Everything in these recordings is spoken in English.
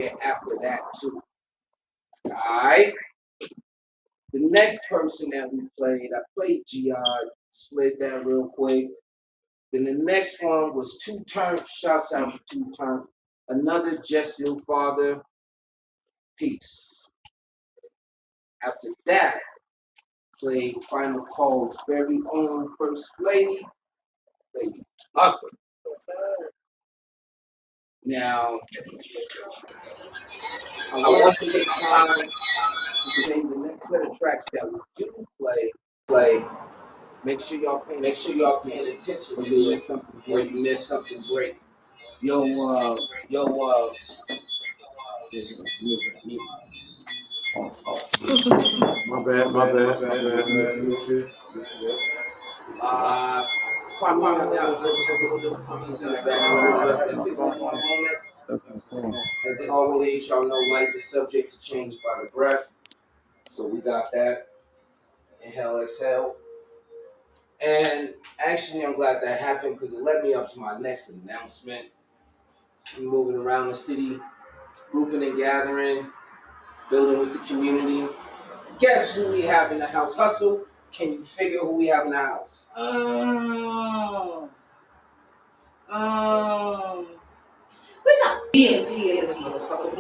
after that too. Alright? The next person that we played, I played GR, slid that real quick. Then the next one was Two Turn. Shouts out to Two Turn. Another Just New Father. Peace. After that, played Final Call's very own First Lady, Lady Hustle. Now, I want to take time to say the next set of tracks that we do play. Make sure y'all paying attention to it, or you miss something great. Yo, My bad. As always, y'all know life is subject to change by the breath. So we got that. Inhale, exhale. And actually, I'm glad that happened because it led me up to my next announcement. So moving around the city, grouping and gathering, building with the community. Guess who we have in the house? Hustle. Can you figure who we have in the house? We got BMT in this motherfucker.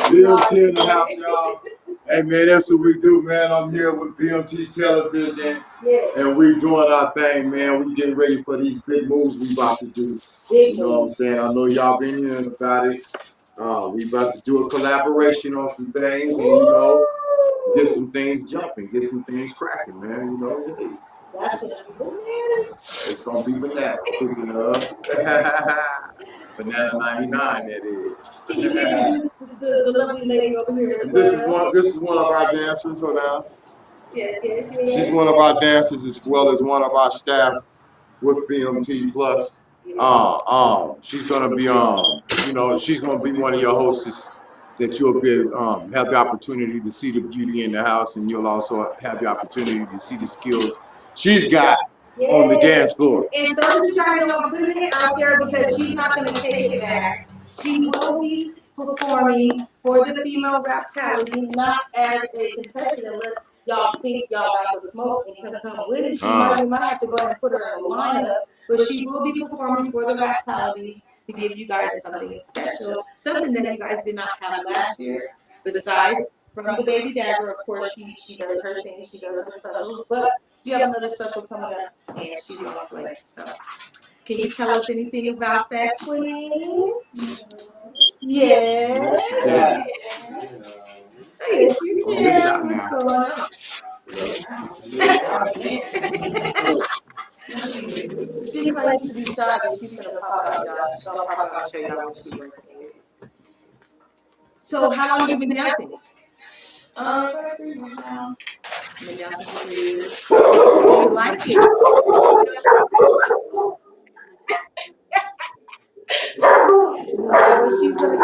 BMT in the house, y'all. Hey man, that's what we do, man. I'm here with BMT Television, and we doing our thing, man. We getting ready for these big moves we about to do. You know what I'm saying? I know y'all been hearing about it. We about to do a collaboration on some things, and you know, get some things jumping, get some things cracking, man. You know, hey. It's gonna be banana. Speaking of banana 99, that is. Can you introduce the lovely lady over here? This is one of our dancers. Hold on. Yes. She's one of our dancers as well as one of our staff with BMT Plus. She's gonna be you know, she's gonna be one of your hosts that you'll be have the opportunity to see the beauty in the house, and you'll also have the opportunity to see the skills she's got on the dance floor. And so that you guys know, I'm putting it out there because she's not going to take it back. She will be performing for the female rap talent, not as a contestant unless y'all think y'all about to smoke and can come with it. We might have to go ahead and put her in the lineup, but she will be performing for the rap talent to give you guys something special, something that you guys did not have last year. Besides from the Baby Dagger, of course, she does her thing, she does her specials, but you have another special coming up, and she's on Slay. So, can you tell us anything about that, Queen? Yes. Yes, you can. What's going on? She claims to be shy, but she's gonna pop out, y'all. She's gonna pop out and show y'all what she's working with. So, how long have you been dancing? 3 months now. Been dancing for 3 years. Do you like it? She's gonna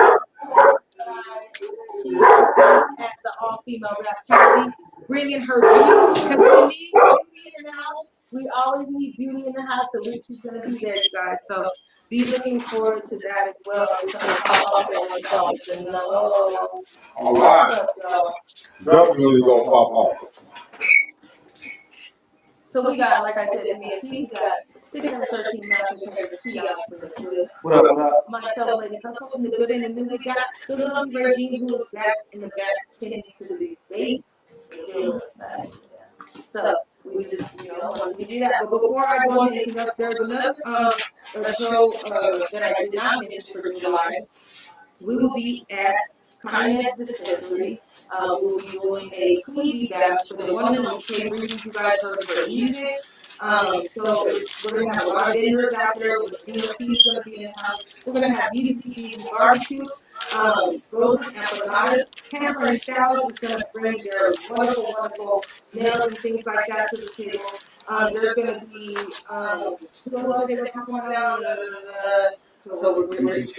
be at the all-female rap talent, bringing her beauty because we need beauty in the house. We always need beauty in the house, so she's gonna be there, you guys. So be looking forward to that as well. All right. Definitely gonna pop off. So we got, like I said, in BMT, we got 613 matches compared to Kia. What up? Myself, Lady Hustle, from the good and the new. We got the lovely Regine who is back in the back tending to the debate. So we just, wanted to do that. But before I go on to anything else, there's another show that I did not mention for July. We will be at Conrad's Dispensary. We will be doing a Queen Bee Bash for the one and only K Breeze. You guys heard of her music. So we're going to have a lot of vendors out there. BSP is going to be in town. We're going to have BDT barbecues, roses and empanadas. Hamper and Styles is going to bring their wonderful meals and things like that to the table. There's going to be, who else is going to come around? So we're DJ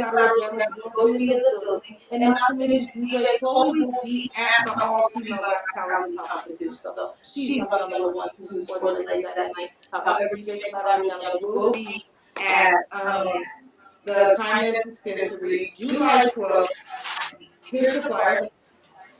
Carter will be in the building, and not to mention DJ Chloe will be at the all-female rap talent competition. So she's one of the ones who's for the ladies that night. However, DJ Carter will be at the Kindness Dispensary, July 12th. Here's the flyer.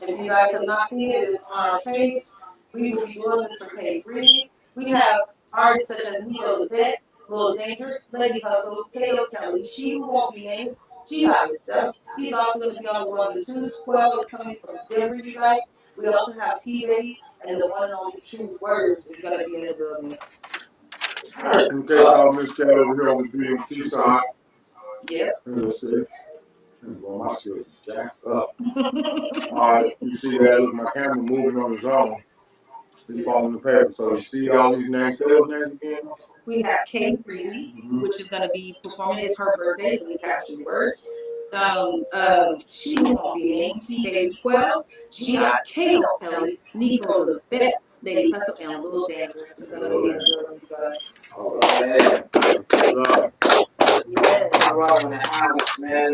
If you guys have not seen it, it's on our page. We will be doing this for Kay Breezy. We have artists such as Nico the Vet, Little Dangerous, Lady Hustle, K.O. Kelly, She Who Won't Be Named, G.I. Stuff. He's also going to be on the ones and twos. Quell is coming from Denver, you guys. We also have T-Baby, and the one and only True Words is going to be in the building. Alright, in case y'all missed that over here on the BMT side. Yep. Let's see. Well, my skills is jacked up. Alright, you see that? Look, my camera moving on its own. It's falling the paper. So you see all these names. Say those names again. We have Kay Breezy, which is going to be performing. It's her birthday, so we have 2 words. She Who Won't Be Named, T-Baby Quell, G.I. K.O. Kelly, Nico the Vet, Lady Hustle, and Little Dangerous is going to be in the building, you guys. Oh, yeah. All right, in the house, man.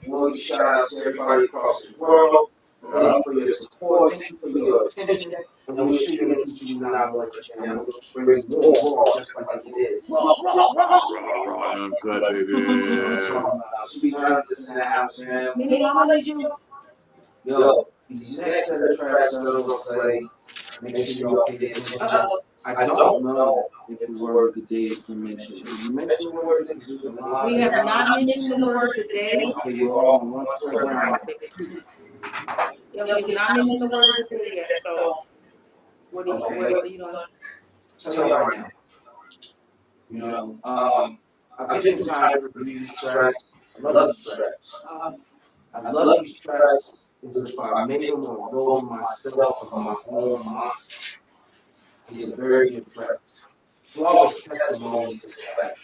More shout out to everybody across the world. Thank you for your support. Thank you for your attention. And we're sure you're going to keep you not like your channel. We're bringing more raw just like it is. Good, baby. Sweet Justice in the house, man. Maybe I'm going to let you. Yo, these next set of tracks that I'm going to play, make sure y'all pay attention. I don't know if the word of the day has been mentioned. Did you mention the word of the day? We have not mentioned the word of the day. Okay, you're all on one square round. Yeah, we did not mention the word of the day yet, so what are you doing? Tell y'all right now. You know, I've taken time to review these tracks. I love these tracks. I love these tracks as if I made them or wrote them myself on my own mind. These are very good tracks. Flawless testimonies to the fact.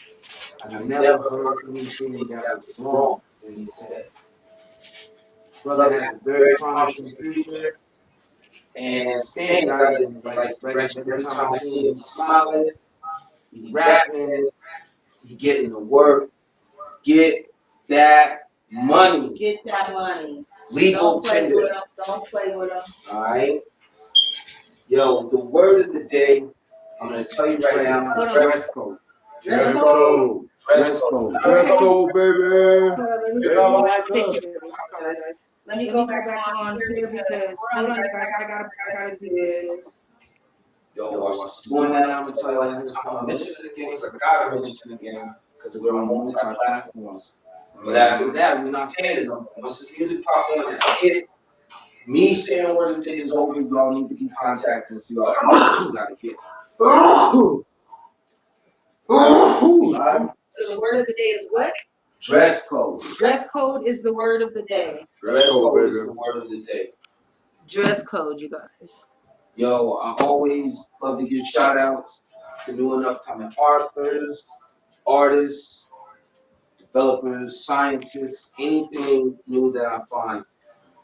I've never heard anything that was wrong when he said. Brother has a very promising future, and standing out in the right direction. Every time I see him, he's smiling, he's rapping, he's getting to work. Get that money. Get that money. Legal tender. Don't play with them. All right. Yo, the word of the day, I'm going to tell you right now, dress code. Dress code. Dress code. Dress code, baby. Get all that Let me go back on here because hold on, guys, I gotta do this. Yo, while she's doing that, I'm going to tell you like this. I'm going to mention it again because I got to mention it again because we're on multi-platforms. But after that, we're not saying it no more. Once this music pop on, that's it. Me saying word of the day is over. Y'all need to be contacting us. Y'all got to get. So the word of the day is what? Dress code. Dress code is the word of the day. Dress code is the word of the day. Dress code, you guys. Yo, I always love to give shout outs to new and upcoming artists, developers, scientists, anything new that I find.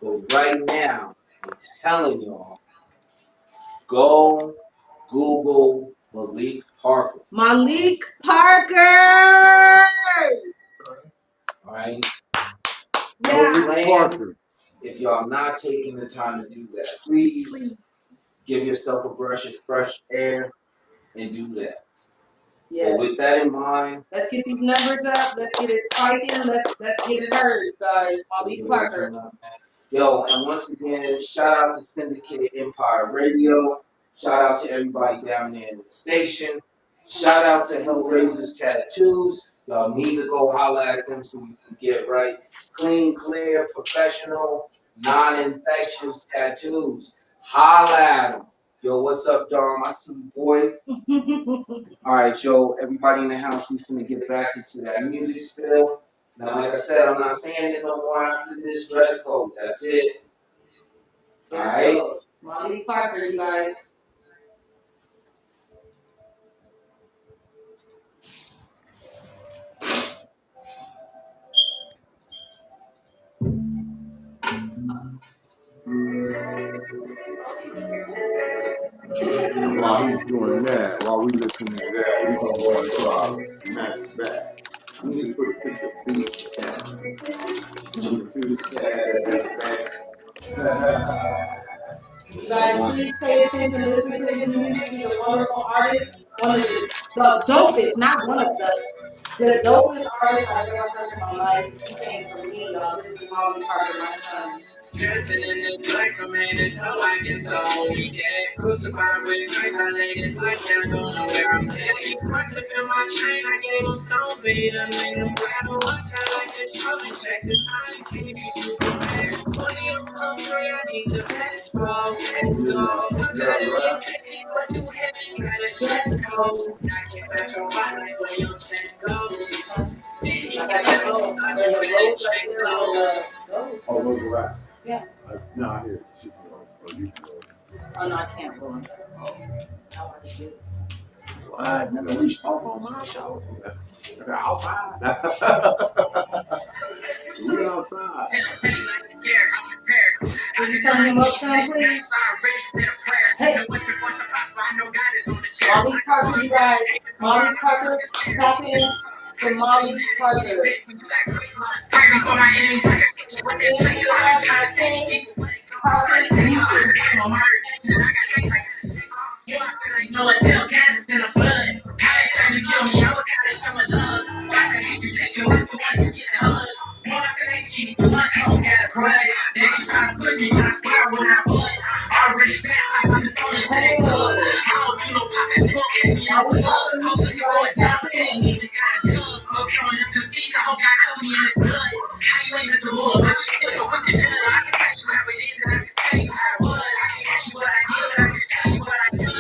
But right now, I'm telling y'all, go Google Malik Parker. Malik Parker! Alright? Yeah. Parker. If y'all not taking the time to do that, please give yourself a brush of fresh air and do that. Yes. But with that in mind, let's get these numbers up. Let's get it spiking. Let's get it heard, guys. Malik Parker. Yo, and once again, shout out to Syndicate Empire Radio. Shout out to everybody down there in the station. Shout out to Hellraiser's Tattoos. Y'all need to go holler at them so we can get right. Clean, clear, professional, non-infectious tattoos. Holla at them. Yo, what's up, Dom? I see you, boy. All right, yo, everybody in the house, we finna get back into that music spill. Now, like I said, I'm not saying it no more after this dress code. That's it. All right? Malik Parker, you guys. And while he's doing that, while we listening to that, we gonna go into our magic bag. I need to put a picture of Felix the cat. Felix the cat had that bag. You guys, please pay attention, listen to his music. He's a wonderful artist. One of the dopest, not one of the dopest artists I've ever heard in my life. He came from me, y'all. This is Molly Parker, my son. Dressing in this black from head to toe, I guess the whole weekend. Crucified with grace, I lay this life down, don't know where I'm headed. Price up in my chain, I gave him stones, and he done made them battle. Watch, I like this trophy, check the time, can't be too prepared. 20 on the tray, I need the best ball, let's go. I got it in 16, but new heavy, got a dress code. I can't touch your body like where your chest goes. Then he got that low, I just better check those. Oh, those are right. Yeah. No, I hear it. Oh no, I can't go. I want to do it. What? Nigga, we spoke on my show. Nigga, outside. We outside. Can you turn him up some, please? Hey. Molly Parker, you guys. Molly Parker, tap in to Molly Parker. No one tell cats in a flood. How they trying to kill me? I was gotta show my love. Why should you check your wife for once you get the hugs? More I feel like cheese, but my toes got a grudge. They keep trying to push me, but I swear I will not budge. Already passed, I saw the tone into that club. I don't do no pop and smoke, catch me out the club. I was looking for a diamond, they ain't even got a tub. I was throwing up to seats, I hope God cover me in his blood. How you ain't at the hood, but you still so quick to judge. I can tell you how it is, and I can tell you how it was. I can tell you what I did, but I can show you what I done.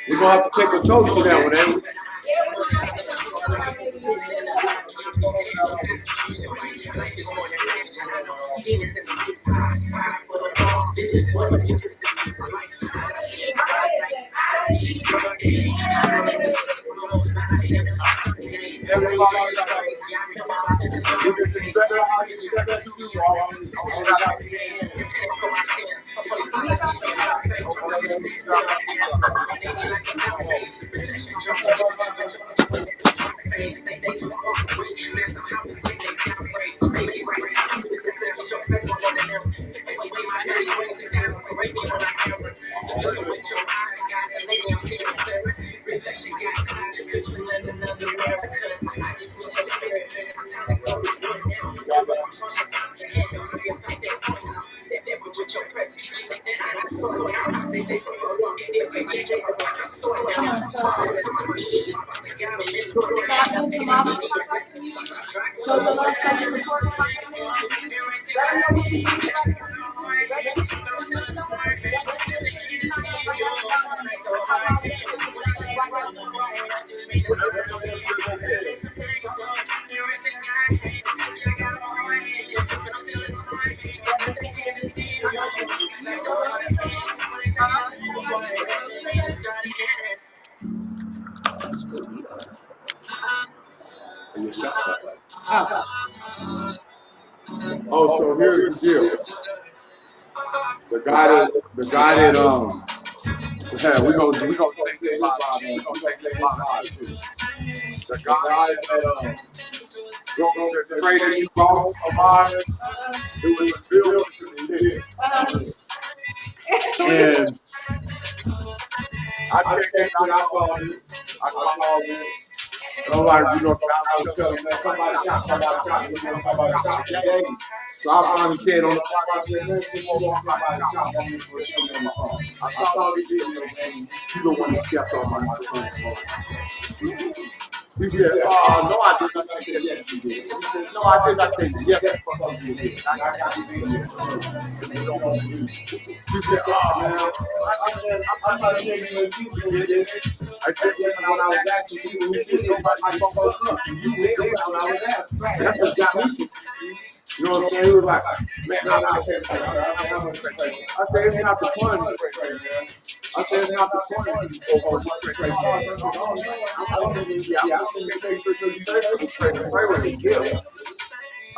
We're gonna have to take a toast to that one, ain't we? Oh, so here's the deal. The guy that yeah, we gonna take this live. The guy that the trade that you bought of mine, it was built to the hit. And I checked it out, I called it. And I'm like, you know, I was telling them, somebody shot, so I finally said on the block, I said, man, somebody shot me for shooting on my phone. I saw all these videos, man. You don't want to step on my phone. He said, no, I did not. I said, yes, you did. He said, no, I did not. I said, yes, fuck you did. I got the video. He said, man, I'm not taking the people with this. I said, yes, when I was asking people who did nobody my phone up. You did when I was asking. That's what got me. You know what I'm saying? He was like, man, I'm not saying that. I said, it's not the fun. I said, it's not the fun.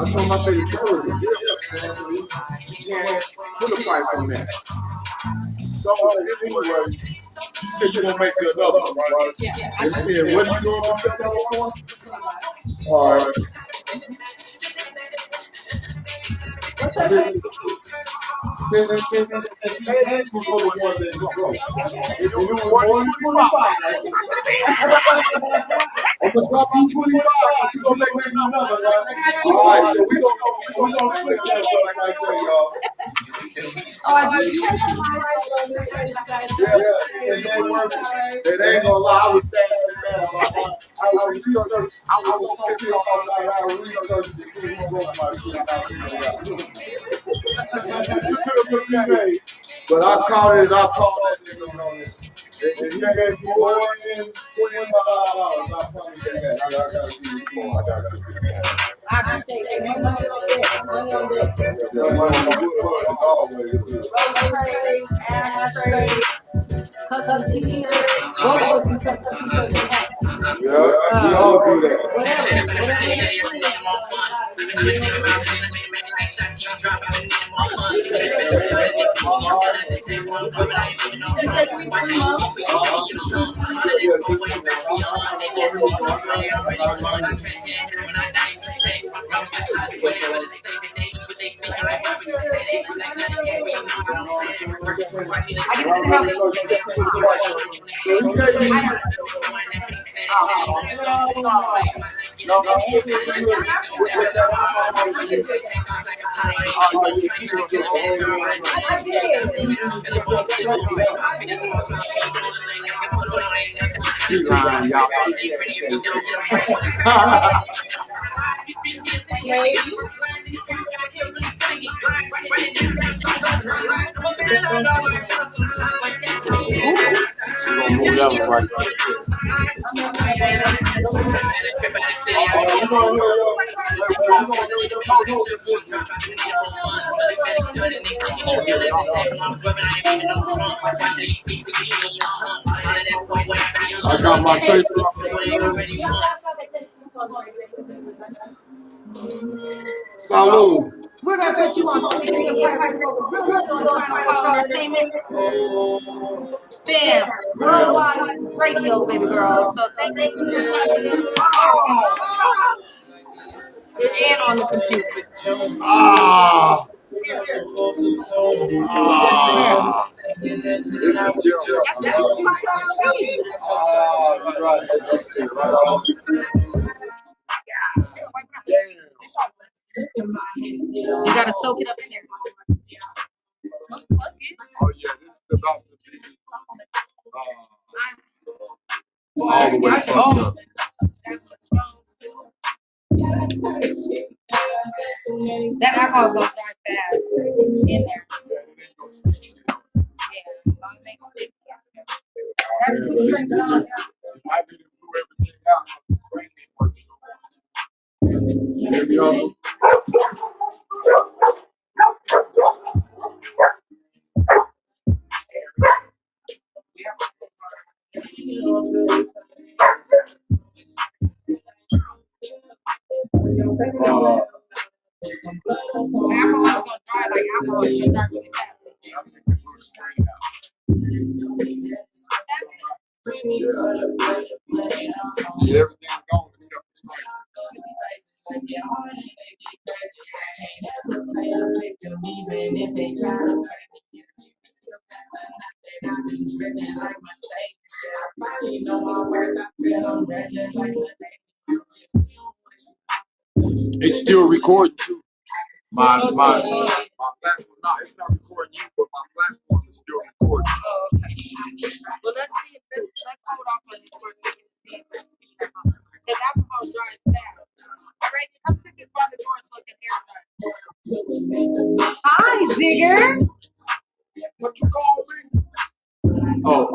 I told my baby, put a price on that. So anyway, said you're gonna make it another one, right? And said, what are you doing about that other one? All right. I'm gonna drop you 25, but you gonna make me another, right? All right, so we gonna split that one, like I tell y'all. Yeah, and they ain't gonna lie, I was standing there. I was but I called it, nigga on it. If you get more than $25, I'm coming to that. I gotta see you more. I gotta see you more. I appreciate that. Money on deck. Custom t-shirts, bogus and custom t-shirts and hats. Yeah, we all do that. Whatever. I got my safe. Salud. We're gonna put you on entertainment. Bam, worldwide radio, baby girl. So thank you. And on the computer. You gotta soak it up in there. Oh yeah, this is about to be all the way fucked up. That alcohol's gonna dry fast in there. Yeah, as long as they stick. That's two drinks on. Alcohol's gonna dry like alcohol. It's gonna dry really fast. Everything's gone except the screen. It's still recording too. My platform, no, it's not recording you, but my platform is still recording. Oh, okay. Well, let's see. Let's hold off on this for a second. Because alcohol dries fast. All right, come sit this by the door so it can air dry. Hi, Zigger. What you call me? Oh.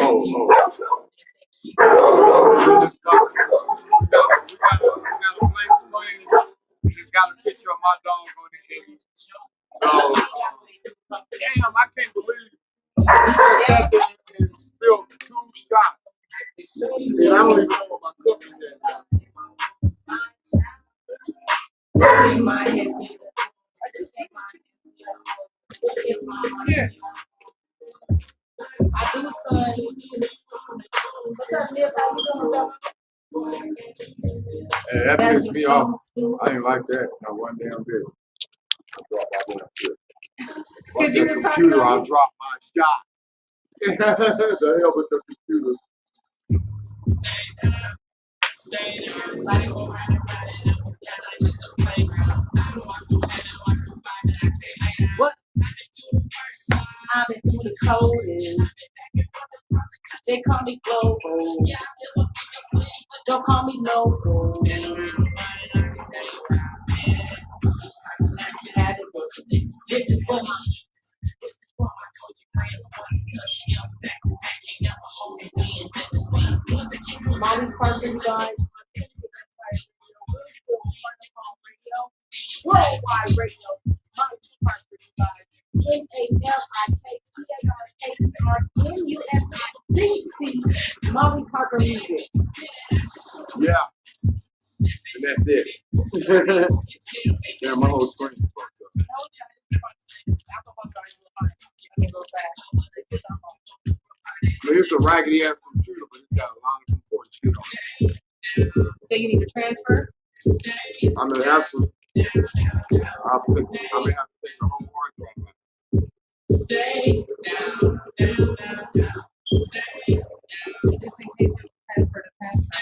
We just got a picture of my dog on the end. So, damn, I can't believe he just sat there and spilled 2 shots. And I don't even know what my cooking is. Here. I do, son. What's up, Liv? How you doing, dog? Hey, that pissed me off. I ain't like that. Not one damn bit. Watch that computer, I'll drop my shot. The hell with the computer. What? I've been through the coldest. They call me global. Don't call me local. This is what Molly Parker, guys. Worldwide radio. Molly Parker, guys. MALIPARKERMUSIC. Molly Parker music. Yeah. And that's it. Yeah, my whole screen. But it's a raggedy ass computer, but it's got a lot of important shit on it. So you need to transfer? I'm gonna have to. I may have to take the whole hard drive out. Stay down. Just in case you transfer to transfer.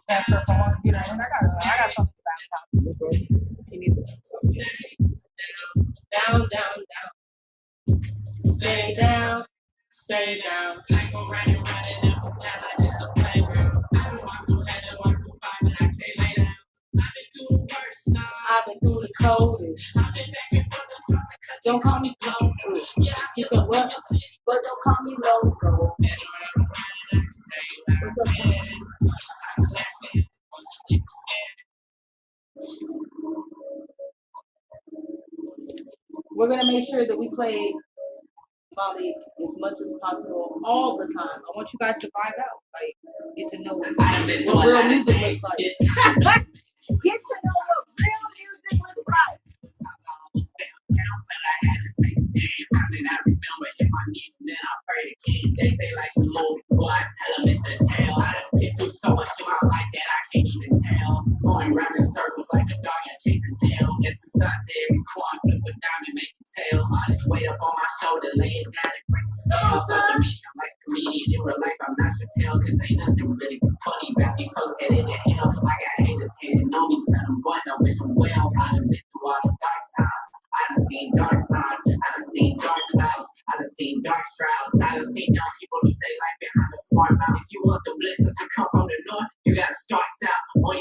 Transfer from one computer. And I got something to laptop. You need to down. Stay down. Like go riding up and down like this a playground. I don't want to have to walk by, but I can't lay down. I've been through the worst now. I've been through the coldest. I've been back and forth across the country. Don't call me local. Yeah, you can what? But don't call me local. What's up, man? We're gonna make sure that we play Molly as much as possible all the time. I want you guys to vibe out, like get to know what real music looks like. Get to know what real music looks like. I remember hit my knees and then I prayed again. They say life's a movie, boy, I tell them it's a tale. I done been through so much in my life that I can't even tell. Going round in circles like a dog I chasing tail. Get some stars to every corner, flip a diamond, make a tail. All this weight up on my shoulder, lay it down and break the scale. Social media, I'm like a comedian. In real life, I'm not Chappelle, cause ain't nothing really funny about these folks headed to hell. I got haters hating on me, tell them boys I wish them well. I done been through all the dark times. I done seen dark signs, I done seen dark clouds, I done done seen dark shrouds. I done seen young people lose their life behind a smart mouth. If you want the blessings to come from the north, you gotta start south. On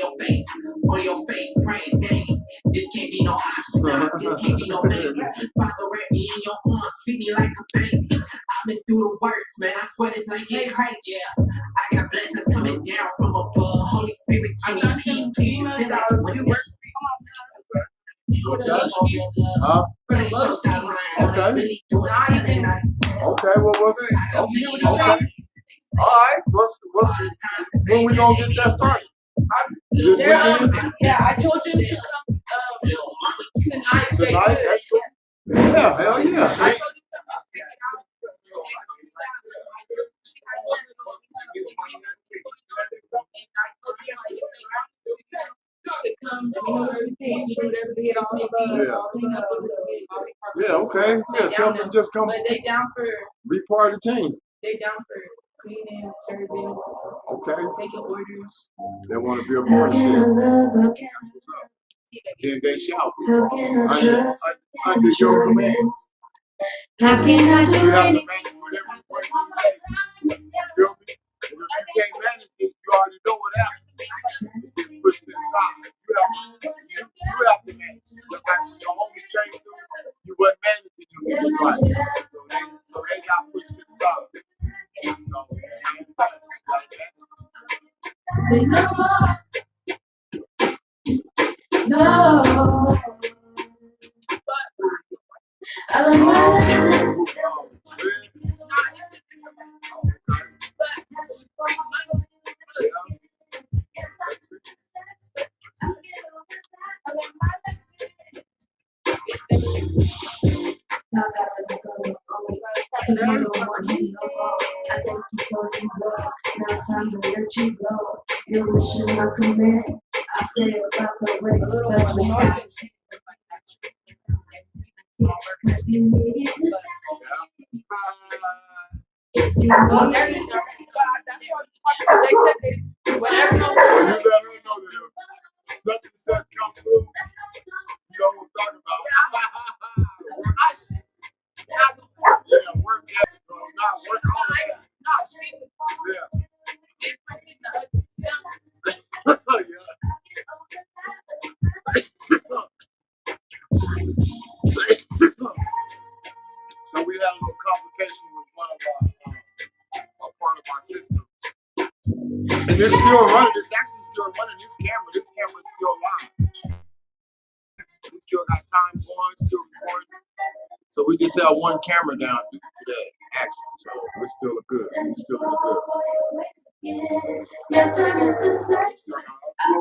your face, praying daily. This can't be no option now. This can't be no maybe. Father, wrap me in your arms, treat me like a baby. I've been through the worst, man. I swear this like get crazy. Yeah, I got blessings coming down from above. Holy Spirit, give me peace, please. Just like when you Okay. Huh? Okay. Okay, what was it? Okay. All right. When we gonna get that started? This weekend? Yeah, I told you to come tonight. Tonight? Yeah, hell yeah. I told you Yeah, okay. Yeah, tell them to just come. But they down for. Be part of the team. They down for cleaning, serving. Okay. Taking orders. They want to be a part of shit. That's what's up. Then they shout. Under your commands. How can I do You have to anything? manage whatever you want to do. You feel me? And if you can't manage it, you already know what happens. It's just pushed to the side. You have to manage it. Just like when your homies came through, you wasn't managing them in this life. So they got pushed to the side. You know what I'm saying? No. I learned my lesson. Now that was so cause you don't want me no more. I thank you for you, girl. Now it's time to let you go. Your wish is my command. I stay about the way, but you stop. Cause you need to stay. Well, that's why they said they whatever. You let her know that if such and such come through, you know what I'm talking about. Yeah, work that, not work all that. So we had a little complication with one of a part of our system. And it's still running. It's actually still running. This camera is still live. We still got time going, still recording. So we just have one camera down today, actually. So we're still good. We're still good. Yes, I miss the sex. I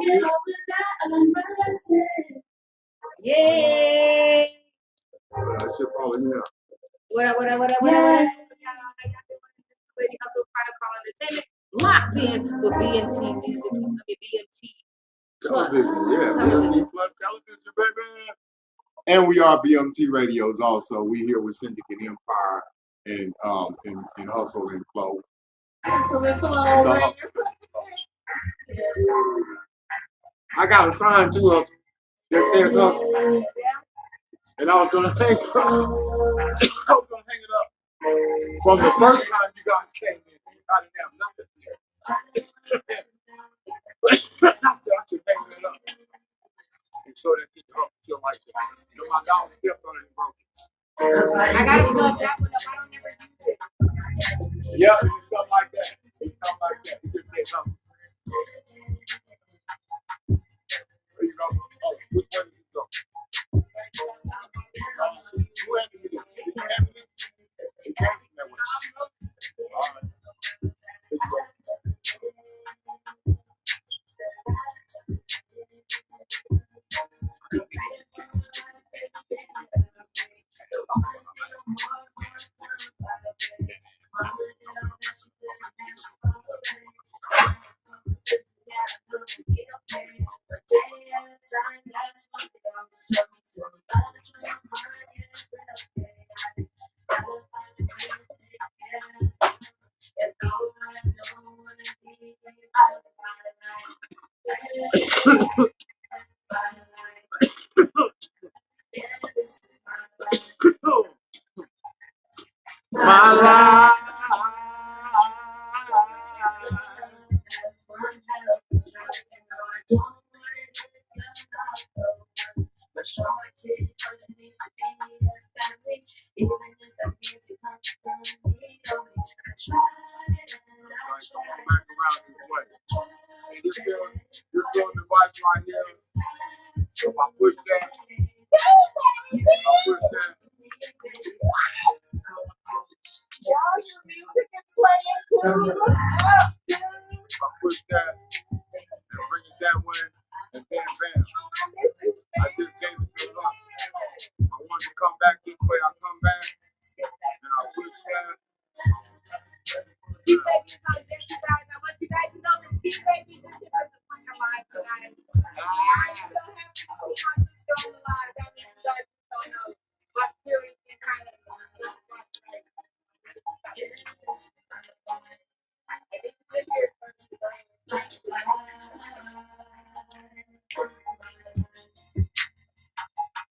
get over that and I'm embarrassing. Yay! That shit falling in. What up? Lady Hustle Protocol Entertainment, locked in with BMT Music. BMT Plus. Television, yeah, BMT Plus television, baby. And we are BMT Radios also. We here with Syndicate Empire and Hustle and Flow. Hustle and Flow. I got a sign to Hustle that says Hustle. And I was gonna hang it up. From the first time you guys came in. I didn't have something. I should hang that up. And show that shit up till like that. You know, my dog stepped on it and broke it. I gotta love that one up. I don't never use it. Yeah, it's stuff like that. It's stuff like that. You just say something. There you go. Oh, which one did you go? You handed me this. Did you hand me this? You gave me that one. All right. There you go. my life. This feeling device right here. So if I push that, if I push that. If I push that and bring it that way, and then bam. I just gave it to the rock. I wanted to come back this way, I come back, and I push that.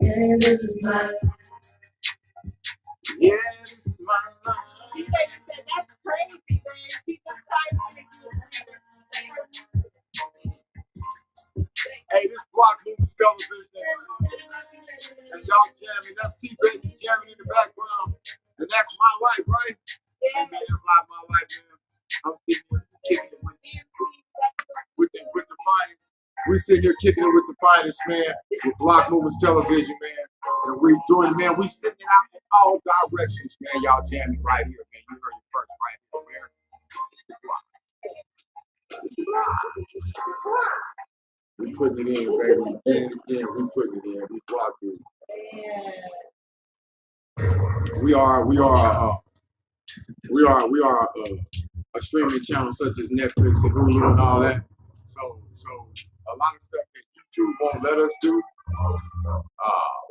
And this is my Yeah, this is my life. That's crazy, man. Hey, this block movies television. And y'all jamming. That's T-Baby jamming in the background. And that's my life, right? Yeah, man, that's my life, man. I'm kicking it with the finest. We sitting here kicking it with the finest, man. With Block Movements Television, man. And we doing it, man. We sending it out in all directions, man. Y'all jamming right here, man. You heard it first right here, man. It's the Block. It's the Block. We putting it in, baby. Again and again, we putting it in. We Block it. We are a streaming channel such as Netflix and Hulu and all that. So a lot of stuff that YouTube won't let us do,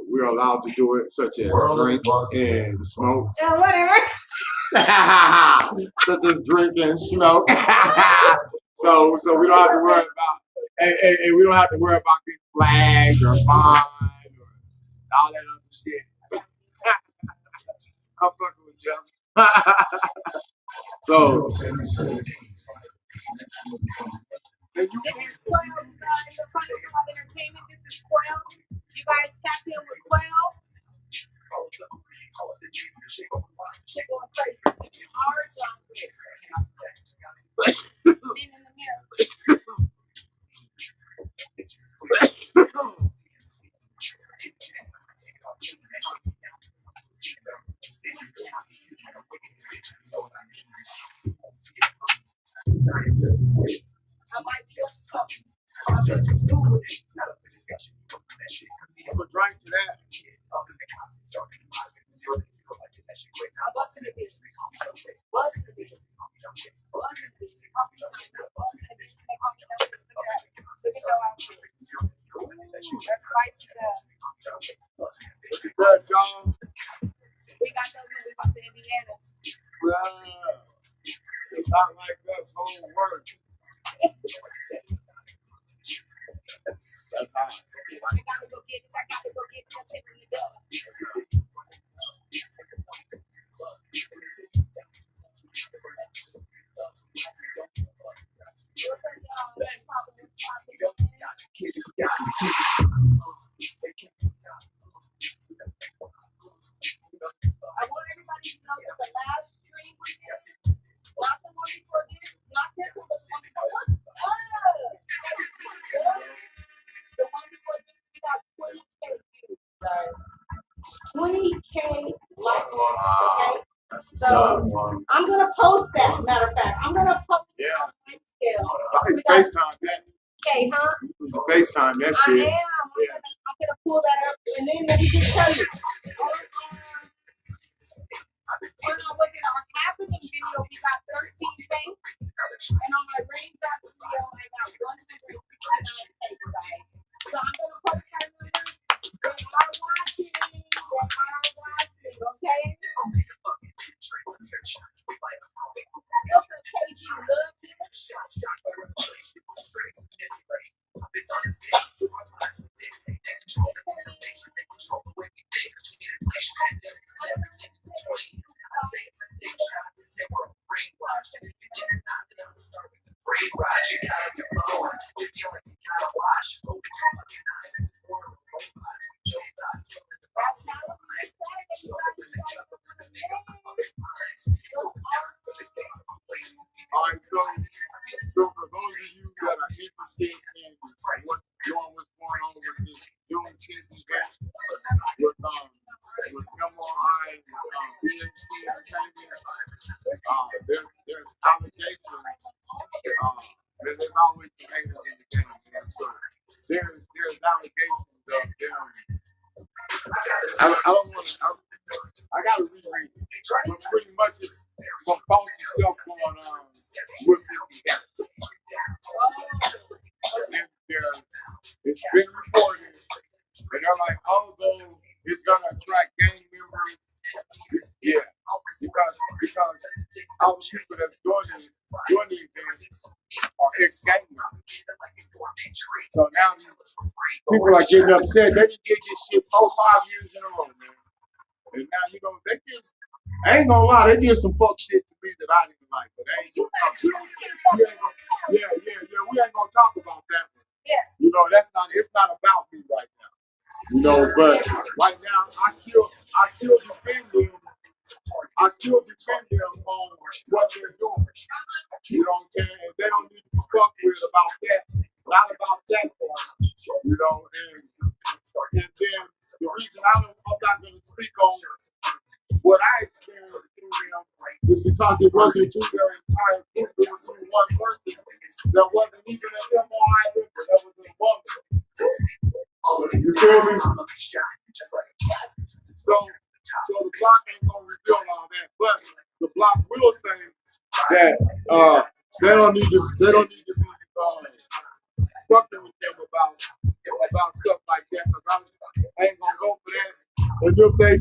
we're allowed to do it, such as drink and smoke. Whatever. Such as drink and smoke. So we don't have to worry about, and we don't have to worry about getting flagged or fined or all that other shit. I'm fucking with you. So, and you Entertainment. This is Quail. You guys tap in with Quail. Shit going crazy. Ours on Men in the mirror. I might be up to something. I'm just exploring it. I'm gonna drink to that. I'm busting the bitch. Busting the bitch. Busting the bitch. Busting the bitch. Good, y'all. We got those when we went to Indiana. It's not like that's whole word. That's hot. I gotta go get it. I gotta go get it. I'm taking it up. I want everybody to know that the last stream was this. Not the one before this. Not this one, but the one before this. The one before this, we got 20K views, guys. 20K likes, okay? So I'm gonna post that. Matter of fact, I'm gonna post it on my scale. I can FaceTime that. Okay, huh? You can FaceTime that I shit. am. I'm gonna pull that up, and then let me just tell you. Within our happening video, we got 13K, and on my raindrop video, I got 169K, guys. So I'm gonna post that number. They are watching. Okay? going on with this Juneteenth event with MRI and BHC Entertainment. There's allegations. There's always the haters in the game, man. So there's allegations of them. I don't want to. I gotta reread it. But pretty much it's some faulty stuff going on with this event. It's been reported, and they're like, although it's gonna attract gang members, yeah, because all the people that's doing the event are ex-gang members. So now people are getting upset. They didn't get this shit 4-5 years in a row, man. And now they just. I ain't gonna lie, they did some fuck shit to me that I didn't like, but we ain't gonna talk about that. Yes. It's not about me right now. But right now I still defend them. I still defend them on what they're doing. You know what I'm saying? And they don't need to be fucked with about that. Not about that part. And then the reason I'm not gonna speak on what I experienced through them is because it wasn't through their entire group. It was through one person that wasn't even an MRI member, that was a woman. You feel me? So the block ain't gonna reveal all that, but the block will say that they don't need to be fucking with them about stuff like that. Because I ain't gonna go for that. And if they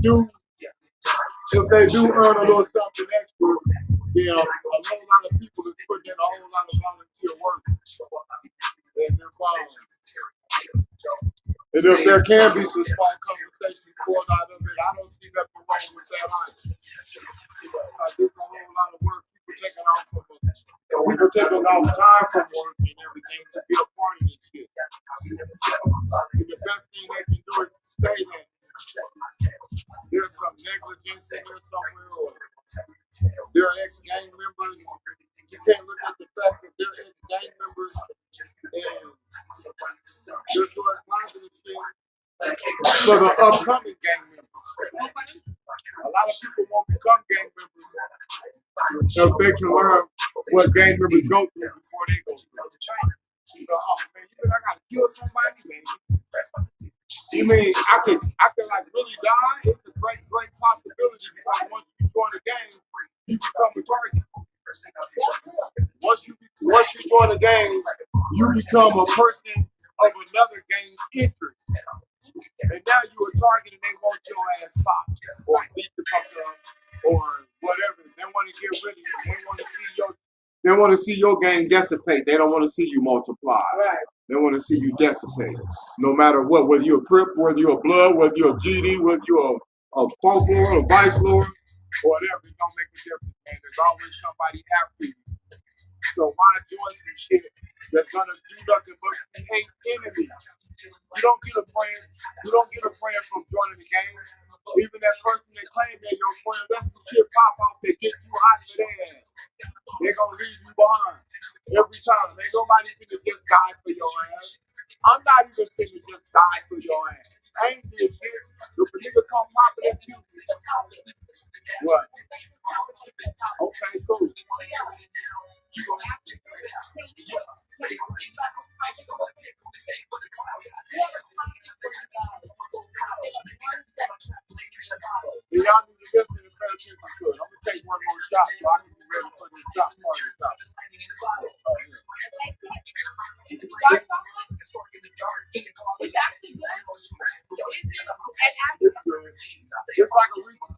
do earn a little something extra, then a whole lot of people is putting in a whole lot of volunteer work. And if there can be some small conversations going out of it, I don't see nothing wrong with that either. There's a whole lot of work, people taking off time from work and everything to be a part of this shit. And the best thing they can do is say that there's some negligence in there somewhere, or they're ex-gang members. You can't look at the fact that they're ex-gang members and they're doing positive shit for the upcoming gang members. A lot of people won't become gang members if they can learn what gang members go through before they go through. Oh man, you think I gotta kill somebody, man? You mean I could like really die? It's a great possibility because once you join the gang, you become a target. Once you join the gang, you become a person of another gang's interest. And now you're a target and they want your ass popped or beat the fuck up or whatever. They want to get rid of you. They want to see your gang dissipate. They don't want to see you multiply. Right. They want to see you dissipate. No matter what, whether you're a Crip, whether you're a Blood, whether you're a GD, whether you're a Funk Lord, a Vice Lord, or whatever, it don't make a difference, man. There's always somebody after you. So why join some shit that's gonna do nothing but hate enemies? You don't get a friend from joining the game. Even that person that claims they're your friend, that's some shit pop off that get too hot for their ass. They're gonna leave you behind every time. Ain't nobody finna just die for your ass. I'm not even finna just die for your ass. I ain't did shit. If a nigga come popping at you, what? Okay, cool. Y'all need to listen and pay attention to it. I'm gonna take one more shot so I can be ready for this shot party. It's like a Reese's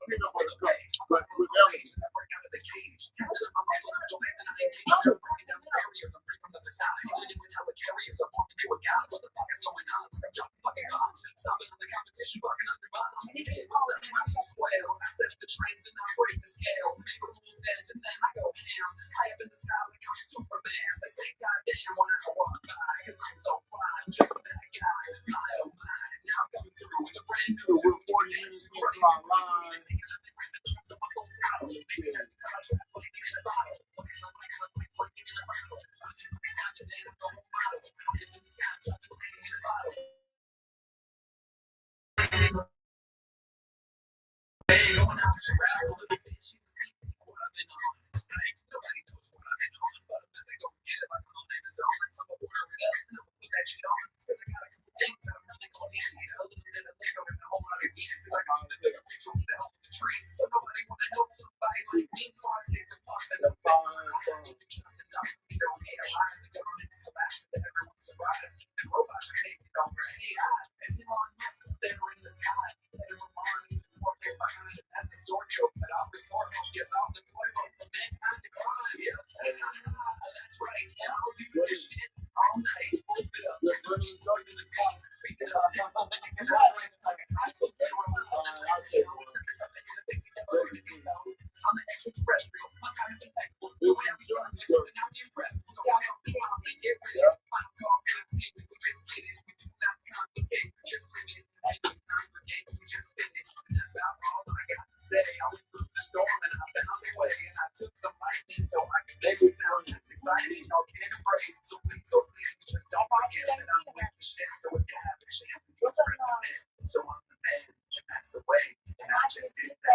peanut butter cup, but with elements. So we're 40 minutes into our lives.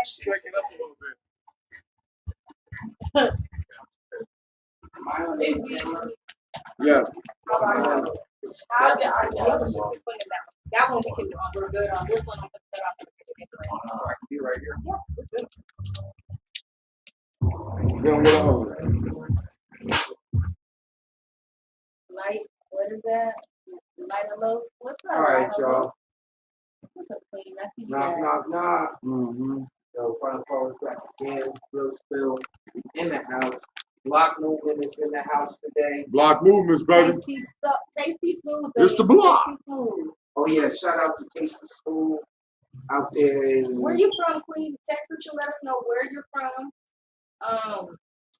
Shake it up a little bit. Yeah. That one we can do. We're good on this one. I'm gonna put on Be right here. Then what else? light. What is that? Light a low. What's up? All right, y'all. What's up, Queen? I see you Knock, guys. knock, knock. Mm-hmm. Yo, final call back again. Real spill in the house. Block movement is in the house today. Block movements, baby. Tasty stuff. Tasty smooth. It's the baby. block. Tasty smooth. Oh yeah, shout out to Tasty School out there in Where you from, Queen? Texas, to let us know where you're from.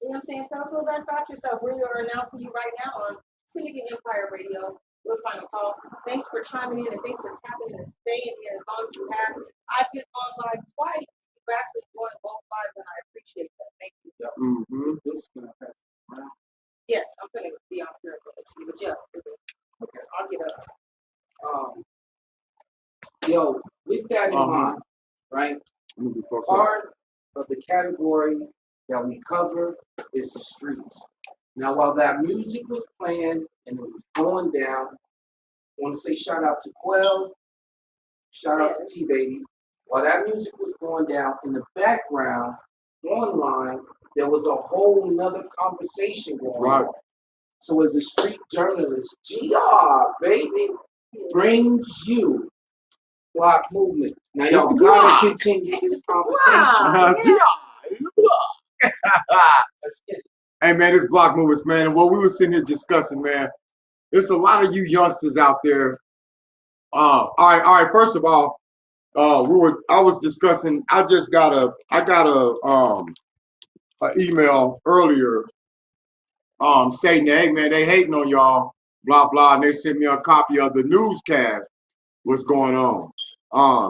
You know what I'm saying? Tell us a little bit about yourself. We are announcing you right now on Syndicate Empire Radio. We'll find a call. Thanks for chiming in and thanks for tapping in and staying here as long as you have. I've been on live twice. You've actually joined both lives and I appreciate that. Thank you. Mm-hmm. Yes, I'm gonna be on here but yeah. Okay, I'll get up. Yo, with that in mind, right? Part of the category that we cover is the streets. Now, while that music was playing and it was going down, I want to say shout out to Quell, shout out to T Baby. While that music was going down in the background, online, there was a whole nother conversation going on. So, as a street journalist, GR, baby, brings you Block Movement. Now, y'all gotta continue this conversation. Hey man, it's Block Movements, man. And what we were sitting here discussing, man, there's a lot of you youngsters out there. All right. First of all, I was discussing. I got a email earlier, stating that, hey man, they hating on y'all, blah blah, and they sent me a copy of the newscast. What's going on?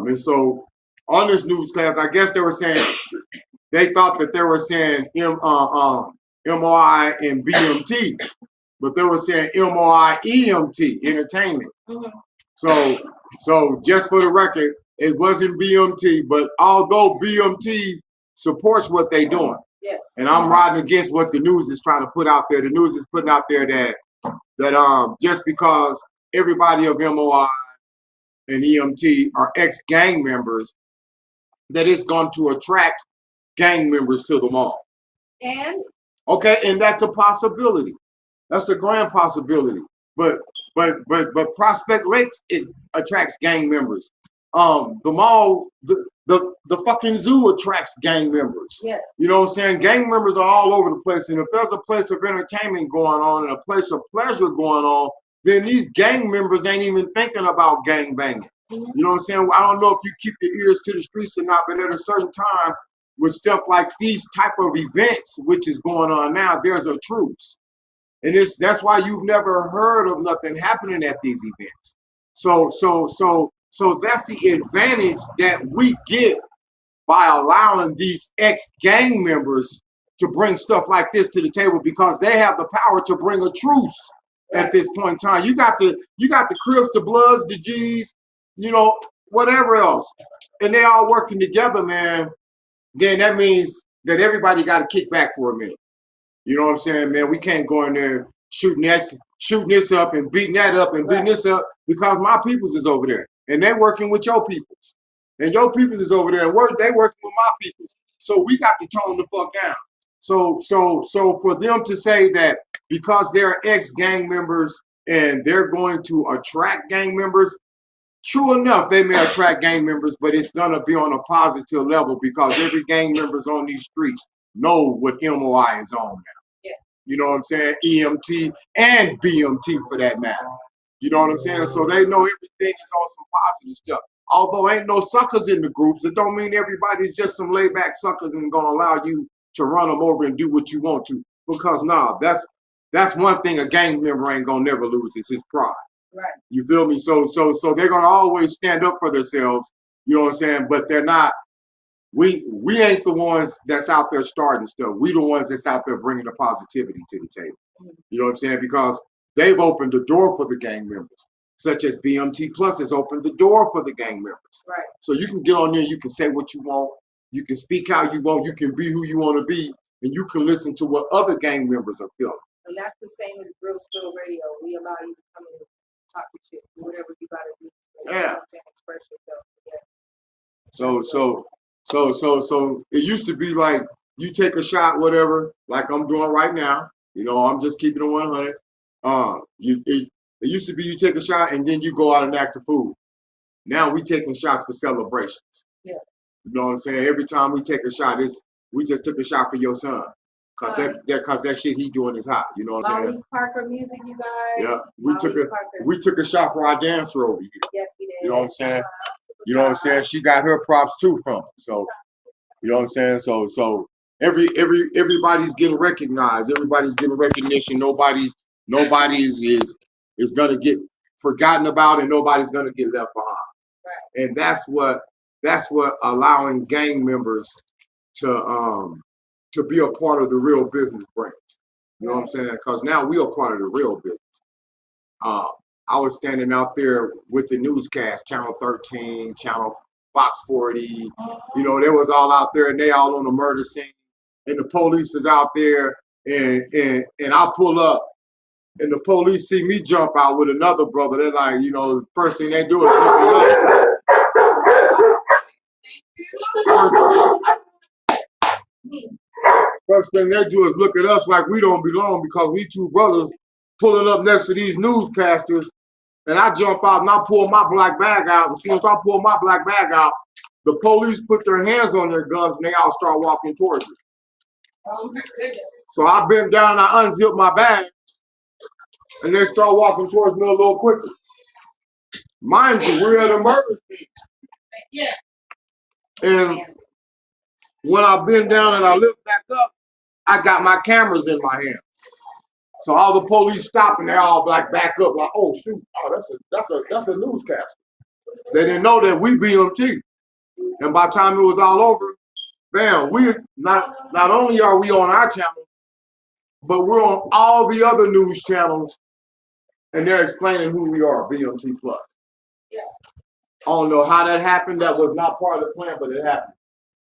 And so on this newscast, I guess they were saying they thought that they were saying MOI and BMT, but they were saying MOI EMT, entertainment. Mm-hmm. So just for the record, it wasn't BMT, but although BMT supports what they're doing, yes, and I'm riding against what the news is trying to put out there. The news is putting out there that just because everybody of MOI and EMT are ex-gang members, that it's going to attract gang members to the mall. And that's a possibility. That's a grand possibility. But Prospect Lakes, it attracts gang members. The mall, the fucking zoo attracts gang members. Yeah. You know what I'm saying? Gang members are all over the place. And if there's a place of entertainment going on and a place of pleasure going on, then these gang members ain't even thinking about gang banging. Mm-hmm. You know what I'm saying? I don't know if you keep your ears to the streets or not, but at a certain time, with stuff like these type of events, which is going on now, there's a truce. And that's why you've never heard of nothing happening at these events. So that's the advantage that we get by allowing these ex-gang members to bring stuff like this to the table, because they have the power to bring a truce. at this point in time. You got the Crips, the Bloods, the G's, whatever else, and they all working together, man. Then that means that everybody got to kick back for a minute. You know what I'm saying, man? We can't go in there shooting this up and beating that up and beating this up because my peoples is over there and they're working with your peoples, and your peoples is over there and they working with my peoples. So we got to tone the fuck down. So for them to say that because they're ex-gang members and they're going to attract gang members, true enough, they may attract gang members, but it's gonna be on a positive level because every gang members on these streets know what MOI is on now. Yeah. You know what I'm saying? EMT and BMT for that matter. You know what I'm saying? So they know everything is on some positive stuff. Although ain't no suckers in the groups, it don't mean everybody's just some laid back suckers and gonna allow you to run them over and do what you want to. Because that's one thing a gang member ain't gonna never lose is his pride. Right. You feel me? So they're gonna always stand up for themselves. You know what I'm saying? But they're not. We ain't the ones that's out there starting stuff. We the ones that's out there bringing the positivity to the table. You know what I'm saying? Because they've opened the door for the gang members, such as BMT Plus has opened the door for the gang members. Right. So you can get on there, you can say what you want, you can speak how you want, you can be who you want to be, and you can listen to what other gang members are feeling. And that's the same as Real Spill Radio. We allow you to come in and talk your shit, do whatever you gotta do. Yeah. Express yourself. Yeah. So it used to be like you take a shot, whatever, like I'm doing right now. I'm just keeping it 100. It used to be you take a shot and then you go out and act the fool. Now we taking shots for celebrations. Yeah. You know what I'm saying? Every time we take a shot, we just took a shot for your son. Cause that shit he doing is hot. You know what I'm saying? Molly Parker music, you guys. Yeah. We took a shot for our dancer over here. Yes, we did. You know what I'm saying? You know what I'm saying? She got her props too from it. So, you know what I'm saying? So everybody's getting recognized. Everybody's getting recognition. Nobody's is gonna get forgotten about, and nobody's gonna get left behind. Right. And that's what allowing gang members to be a part of the real business brings. You know what I'm saying? Because now we are part of the real business. I was standing out there with the newscast, Channel 13, Channel Fox 40. They was all out there and they all on the murder scene. And the police is out there and I pull up and the police see me jump out with another brother. They're like, the first thing they do is look at us. First thing they do is look at us like we don't belong because we two brothers pulling up next to these newscasters, and I jump out and I pull my black bag out. As soon as I pull my black bag out, the police put their hands on their guns and they all start walking towards me. So I bent down and I unzipped my bag, and they start walking towards me a little quicker. Mind you, we're at a murder scene. Yeah. And when I bend down and I lift back up, I got my cameras in my hand. So all the police stop and they all back up like, oh shoot, that's a newscaster. They didn't know that we BMT. And by the time it was all over, bam, we not only are we on our channel, but we're on all the other news channels, and they're explaining who we are, BMT Plus. Yeah. I don't know how that happened. That was not part of the plan, but it happened.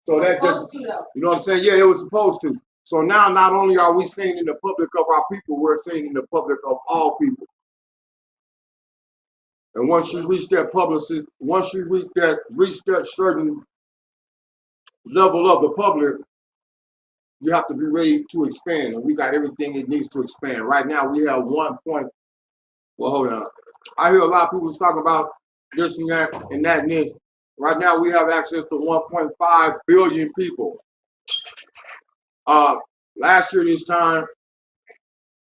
So that just, you know what I'm saying? Yeah, it was supposed to. So now not only are we seen in the public of our people, we're seen in the public of all people. And once you reach that publicist, once you reach that certain level of the public, you have to be ready to expand. And we got everything it needs to expand. Right now we have well, hold on. I hear a lot of people talking about this and that and that and this. Right now we have access to 1.5 billion people. Last year this time,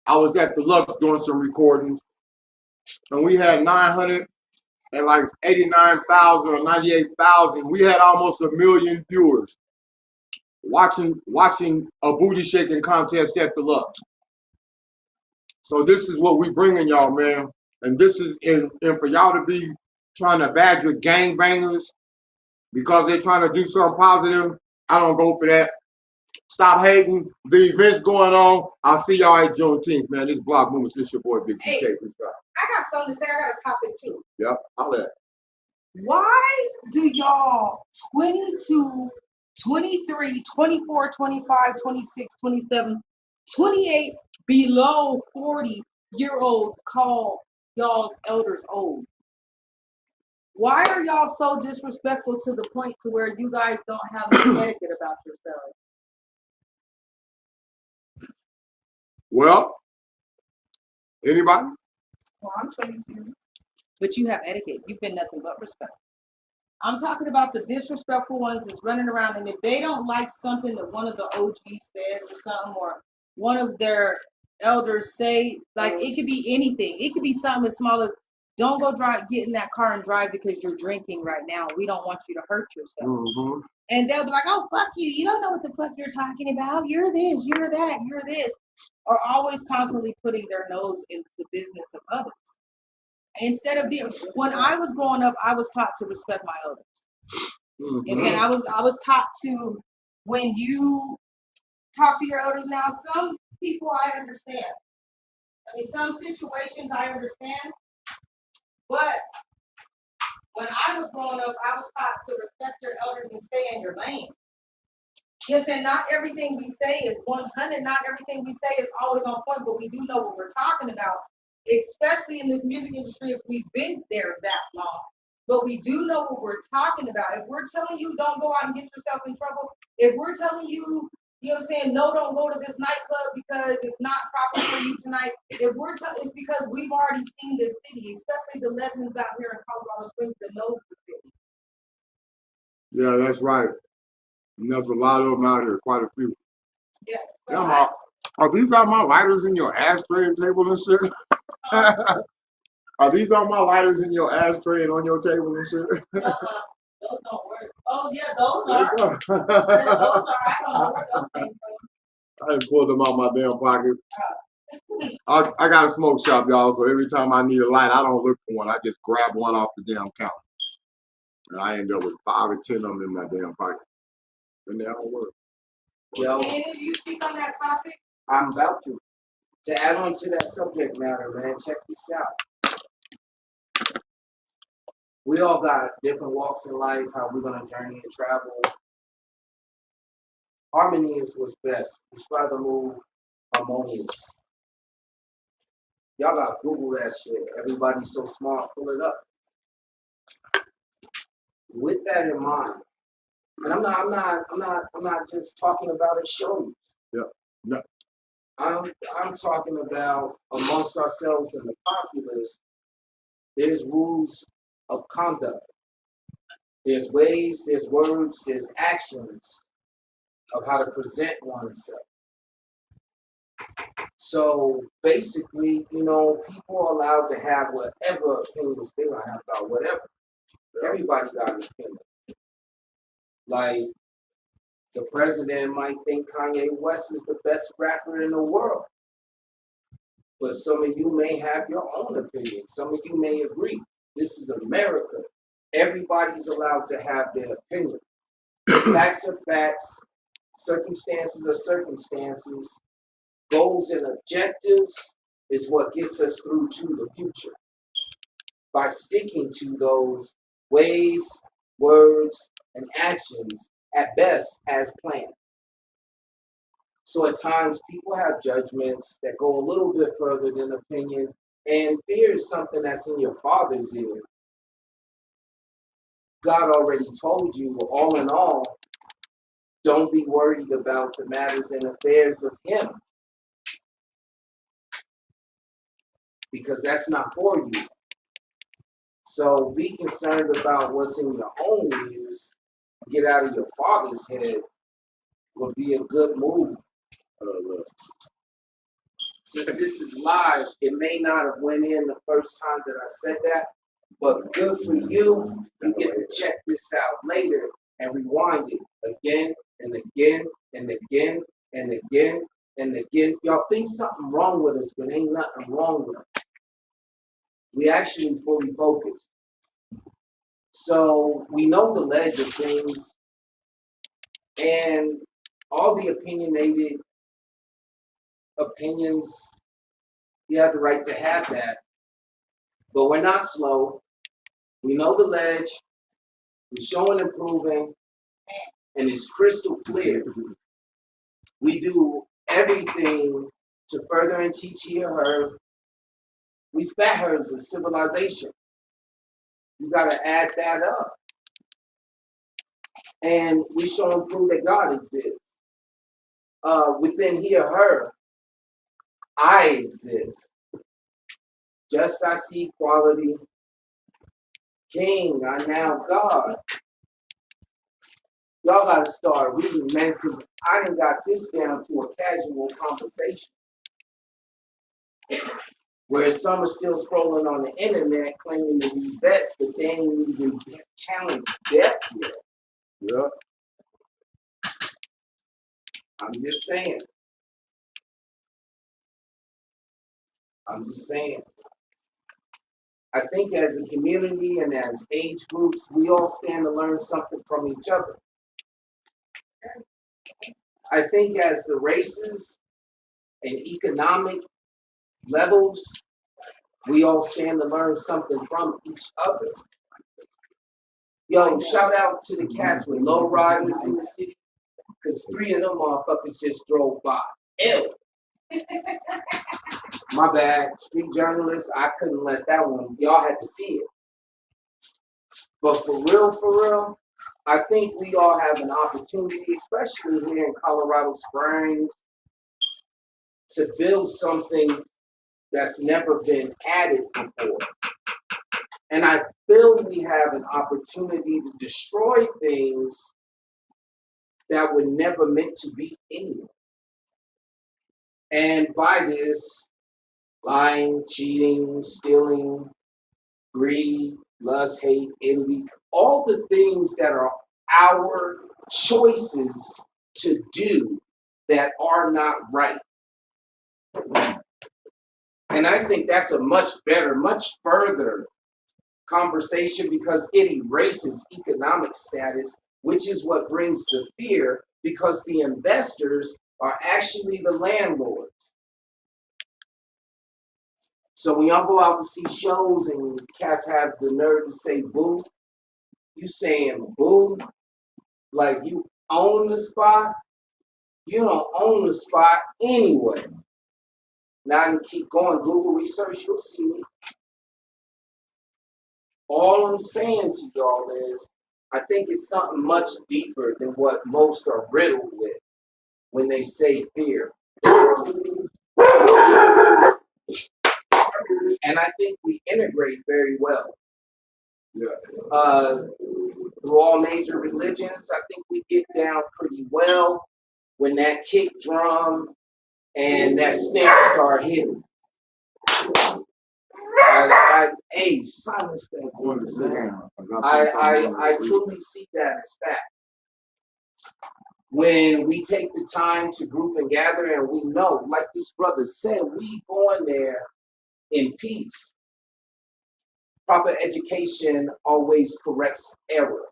I was at the Lux doing some recordings, and we had 989,000 or 98,000. We had almost 1 million viewers watching a booty shaking contest at the Lux. So this is what we bringing y'all, man. And this is and for y'all to be trying to badger gangbangers because they're trying to do something positive, I don't go for that. Stop hating. The event's going on. I'll see y'all at Juneteenth, man. This Block Movement. This your boy, Big Hey. BK. I got something to say. I got a topic too. Yep, I'll let. Why do y'all 22, 23, 24, 25, 26, 27, 28 below 40-year-olds call y'all's elders old? Why are y'all so disrespectful to the point to where you guys don't have any etiquette about yourselves? Well, anybody? Well, I'm 22. But you have etiquette. You've been nothing but respect. I'm talking about the disrespectful ones that's running around, and if they don't like something that one of the OGs said or something, or one of their elders say, like it could be anything. It could be something as small as, don't go get in that car and drive because you're drinking right now. We don't want you to hurt yourself. Mm-hmm. And they'll be like, oh, fuck you. You don't know what the fuck you're talking about. You're this, you're that, you're this. Or always constantly putting their nose in the business of others. Instead of being, when I was growing up, I was taught to respect my elders. Mm-hmm. You know what I'm saying? I was taught to, when you talk to your elders now, some people I understand. I mean, some situations I understand, but when I was growing up, I was taught to respect your elders and stay in your lane. You know what I'm saying? Not everything we say is 100. Not everything we say is always on point, but we do know what we're talking about, especially in this music industry if we've been there that long. But we do know what we're talking about. If we're telling you don't go out and get yourself in trouble, if we're telling you, you know what I'm saying, no, don't go to this nightclub because it's not proper for you tonight. If we're telling, it's because we've already seen this city, especially the legends out here in Colorado Springs that knows the city. Yeah, that's right. And there's a lot of them out here, quite a few. Yeah. So are these all my lighters in your ashtray and table and shit? Are these all my lighters in your ashtray and on your table and shit? Those don't work. Oh yeah, those are. Yeah, those are. I don't know where those came from. I didn't pull them out my damn pocket. I got a smoke shop, y'all, so every time I need a light, I don't look for one. I just grab one off the damn counter. And I end up with 5 or 10 of them in my damn pocket. And they don't work. Yo, Can any of you speak on that topic? I'm about to. To add on to that subject matter, man, check this out. We all got different walks in life, how we're gonna journey and travel. Harmony is what's best. We try to move harmonious. Y'all gotta Google that shit. Everybody's so smart, pull it up. With that in mind, and I'm not just talking about at shows. Yeah. No. I'm talking about amongst ourselves and the populace. There's rules of conduct. There's ways, there's words, there's actions of how to present oneself. So basically, you know, people are allowed to have whatever opinions they want to have about whatever. Everybody got an opinion. Like, the president might think Kanye West is the best rapper in the world. But some of you may have your own opinion. Some of you may agree. This is America. Everybody's allowed to have their opinion. Facts are facts. Circumstances are circumstances. Goals and objectives is what gets us through to the future. By sticking to those ways, words, and actions, at best, as planned. So at times, people have judgments that go a little bit further than opinion, and fear is something that's in your father's ear. God already told you, all in all, don't be worried about the matters and affairs of him, because that's not for you. So be concerned about what's in your own ears. Get out of your father's head would be a good move. Since this is live, it may not have went in the first time that I said that, but good for you. You get to check this out later and rewind it again and again and again and again and again. Y'all think something wrong with us, but ain't nothing wrong with us. We actually fully focused. So we know the ledge of things, and all the opinionated opinions, you have the right to have that. But we're not slow. We know the ledge. We're showing and proving, and it's crystal clear. We do everything to further and teach he or her. We fat herds of civilization. You got to add that up. And we show and prove that God exists. Within he or her, I exist. Just I see quality. King, I now God. Y'all got to start reading, man, because I done got this down to a casual conversation. Whereas some are still scrolling on the internet claiming to be vets, but they ain't even challenged depth yet. Yeah. I'm just saying. I think as a community and as age groups, we all stand to learn something from each other. I think as the races and economic levels, we all stand to learn something from each other. Yo, shout out to the cats with low riders in the city, because 3 of them motherfuckers just drove by. Ew. My bad, street journalists, I couldn't let that one, y'all had to see it. But for real, I think we all have an opportunity, especially here in Colorado Springs, to build something that's never been added before. And I feel we have an opportunity to destroy things that were never meant to be anywhere. And by this, lying, cheating, stealing, greed, lust, hate, envy, all the things that are our choices to do that are not right. And I think that's a much better, much further conversation because it erases economic status, which is what brings the fear because the investors are actually the landlords. So when y'all go out to see shows and cats have the nerve to say boo, you saying boo like you own the spot. You don't own the spot anyway. Now I can keep going, Google research, you'll see me. All I'm saying to y'all is, I think it's something much deeper than what most are riddled with when they say fear. And I think we integrate very well. Yeah. Through all major religions, I think we get down pretty well when that kick drum and that snare start hitting. Hey, silence that voice. I truly see that as fact. When we take the time to group and gather and we know, like this brother said, we going there in peace. Proper education always corrects error.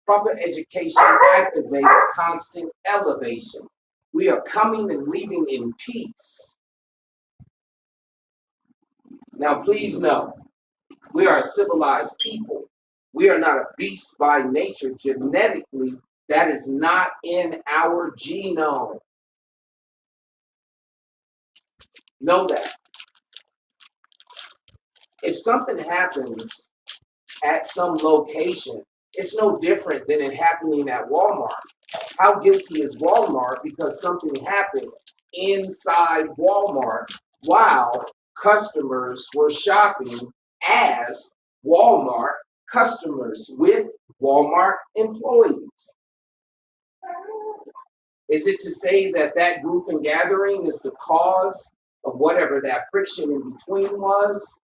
Proper education activates constant elevation. We are coming and leaving in peace. Now, please know, we are a civilized people. We are not a beast by nature. Genetically, that is not in our genome. Know that. If something happens at some location, it's no different than it happening at Walmart. How guilty is Walmart because something happened inside Walmart while customers were shopping as Walmart customers with Walmart employees? Is it to say that that group and gathering is the cause of whatever that friction in between was?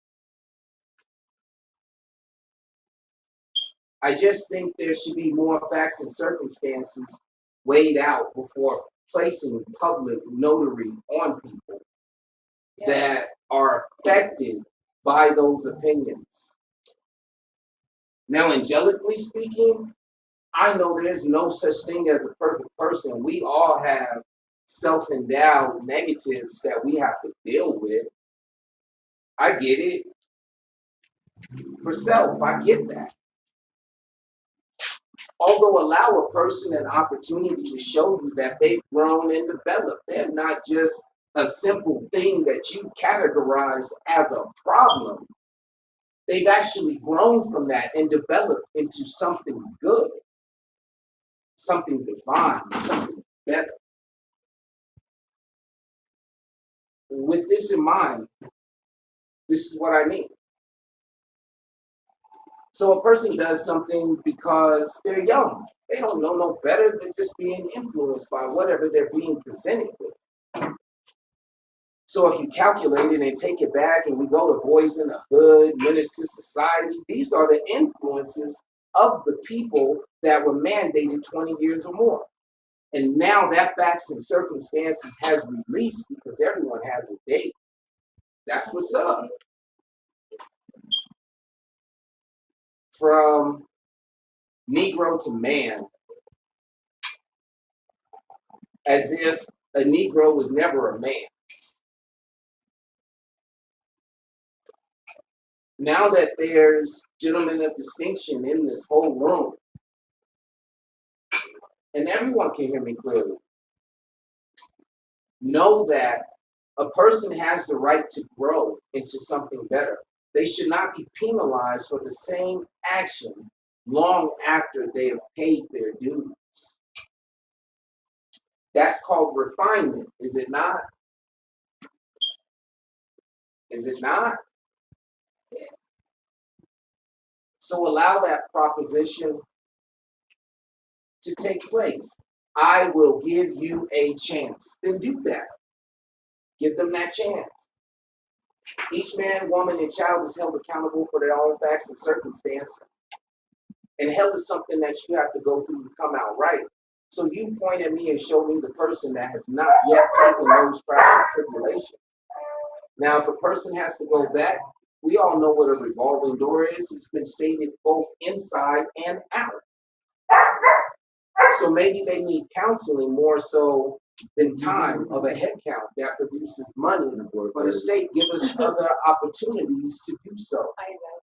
I just think there should be more facts and circumstances weighed out before placing public notary on people that are affected by those opinions. Now, angelically speaking, I know there's no such thing as a perfect person. We all have self-endowed negatives that we have to deal with. I get it. For self, I get that. Although allow a person an opportunity to show you that they've grown and developed. They're not just a simple thing that you've categorized as a problem. They've actually grown from that and developed into something good, something divine, something better. With this in mind, this is what I mean. So a person does something because they're young. They don't know no better than just being influenced by whatever they're being presented with. So if you calculate it and take it back and we go to Boys in the Hood, Menace to Society, these are the influences of the people that were mandated 20 years or more. And now that facts and circumstances has released because everyone has a date. That's what's up. From Negro to man, as if a Negro was never a man. Now that there's gentlemen of distinction in this whole room, and everyone can hear me clearly, know that a person has the right to grow into something better. They should not be penalized for the same action long after they have paid their dues. That's called refinement, is it not? Is it not? So allow that proposition to take place. I will give you a chance. Then do that. Give them that chance. Each man, woman, and child is held accountable for their own facts and circumstances. And hell is something that you have to go through to come out right. So you point at me and show me the person that has not yet taken those trials and tribulations. Now, if a person has to go back, we all know what a revolving door is. It's been stated both inside and out. So maybe they need counseling more so than time of a head count that produces money for the state. Give us other opportunities to do so.